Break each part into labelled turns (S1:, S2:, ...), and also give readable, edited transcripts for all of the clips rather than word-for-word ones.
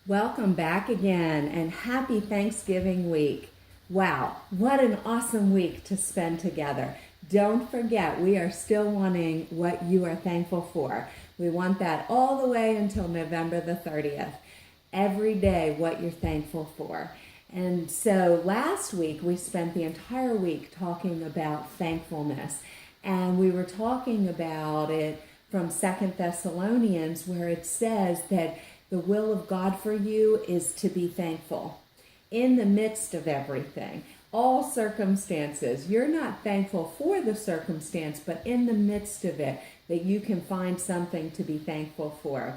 S1: Welcome back again and happy Thanksgiving week. Wow, what an awesome week to spend together. Don't forget, we are still wanting what you are thankful for. We want that all the way until November the 30th. Every day, what you're thankful for. And so last week, we spent the entire week talking about thankfulness. And we were talking about it from 2 Thessalonians, where it says that the will of God for you is to be thankful in the midst of everything, all circumstances. You're not thankful for the circumstance, but in the midst of it, that you can find something to be thankful for.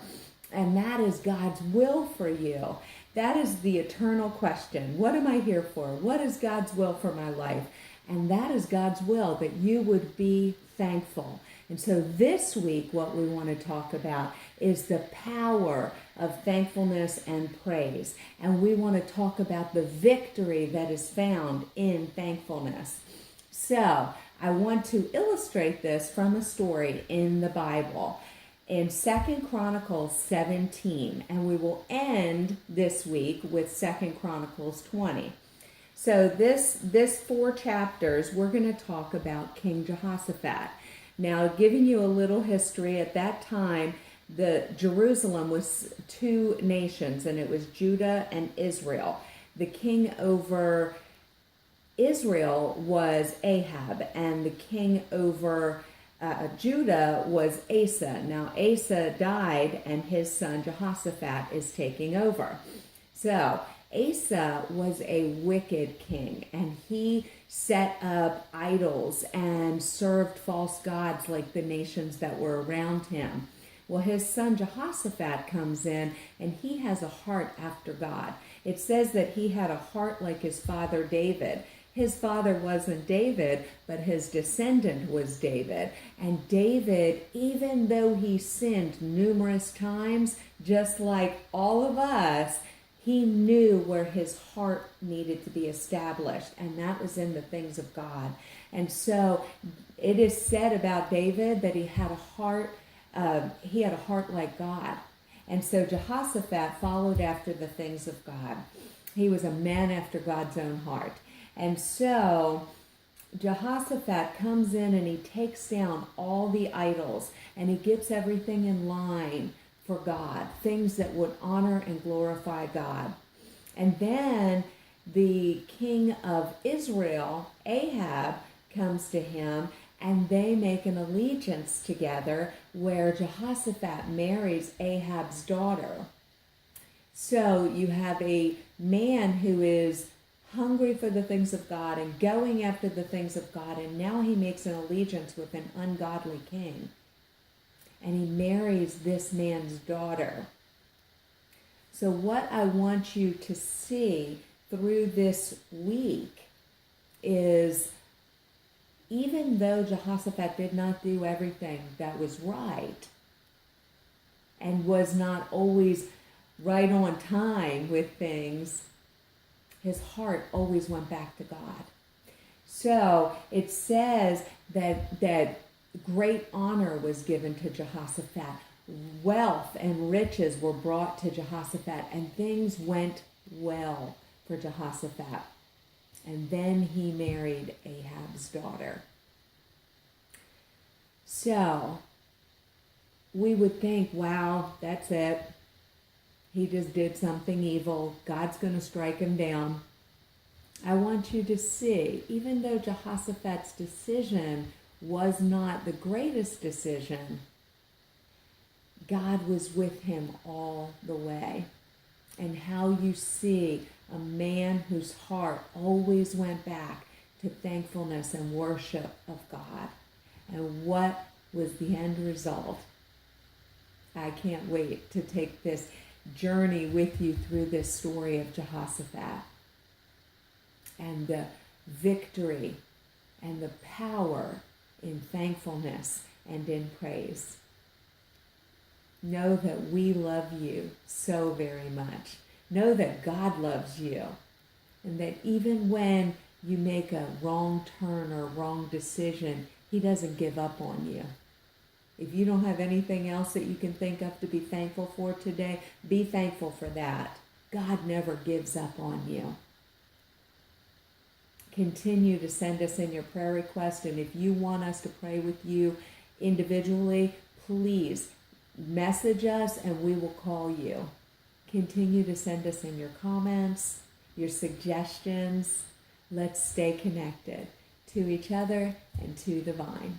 S1: And that is God's will for you. That is the eternal question. What am I here for? What is God's will for my life? And that is God's will, that you would be thankful. And so this week, what we want to talk about is the power of thankfulness and praise. And we want to talk about the victory that is found in thankfulness. So I want to illustrate this from a story in the Bible in 2 Chronicles 17. And we will end this week with 2 Chronicles 20. So this 4 chapters, we're going to talk about King Jehoshaphat. Now, giving you a little history, at that time, Jerusalem was 2 nations, and it was Judah and Israel. The king over Israel was Ahab, and the king over Judah was Asa. Now, Asa died, and his son Jehoshaphat is taking over. So Asa was a wicked king, and he set up idols and served false gods like the nations that were around him. Well, his son Jehoshaphat comes in, and he has a heart after God. It says that he had a heart like his father David. His father wasn't David, but his descendant was David. And David, even though he sinned numerous times, just like all of us, he knew where his heart needed to be established, and that was in the things of God. And so it is said about David that he had a heart like God. And so Jehoshaphat followed after the things of God. He was a man after God's own heart. And so Jehoshaphat comes in and he takes down all the idols, and he gets everything in line for God, things that would honor and glorify God. And then the king of Israel, Ahab, comes to him, and they make an allegiance together where Jehoshaphat marries Ahab's daughter. So you have a man who is hungry for the things of God and going after the things of God, and now he makes an allegiance with an ungodly king. And he marries this man's daughter. So what I want you to see through this week is, even though Jehoshaphat did not do everything that was right and was not always right on time with things, his heart always went back to God. So it says that great honor was given to Jehoshaphat. Wealth and riches were brought to Jehoshaphat, and things went well for Jehoshaphat. And then he married Ahab's daughter. So we would think, wow, that's it. He just did something evil. God's going to strike him down. I want you to see, even though Jehoshaphat's decision was not the greatest decision, God was with him all the way. And how you see a man whose heart always went back to thankfulness and worship of God. And what was the end result? I can't wait to take this journey with you through this story of Jehoshaphat and the victory and the power in thankfulness and in praise. Know that we love you so very much. Know that God loves you, and that even when you make a wrong turn or wrong decision, he doesn't give up on you. If you don't have anything else that you can think of to be thankful for today, be thankful for that. God never gives up on you. Continue to send us in your prayer request, and if you want us to pray with you individually, please message us and we will call you. Continue to send us in your comments, your suggestions. Let's stay connected to each other and to the vine.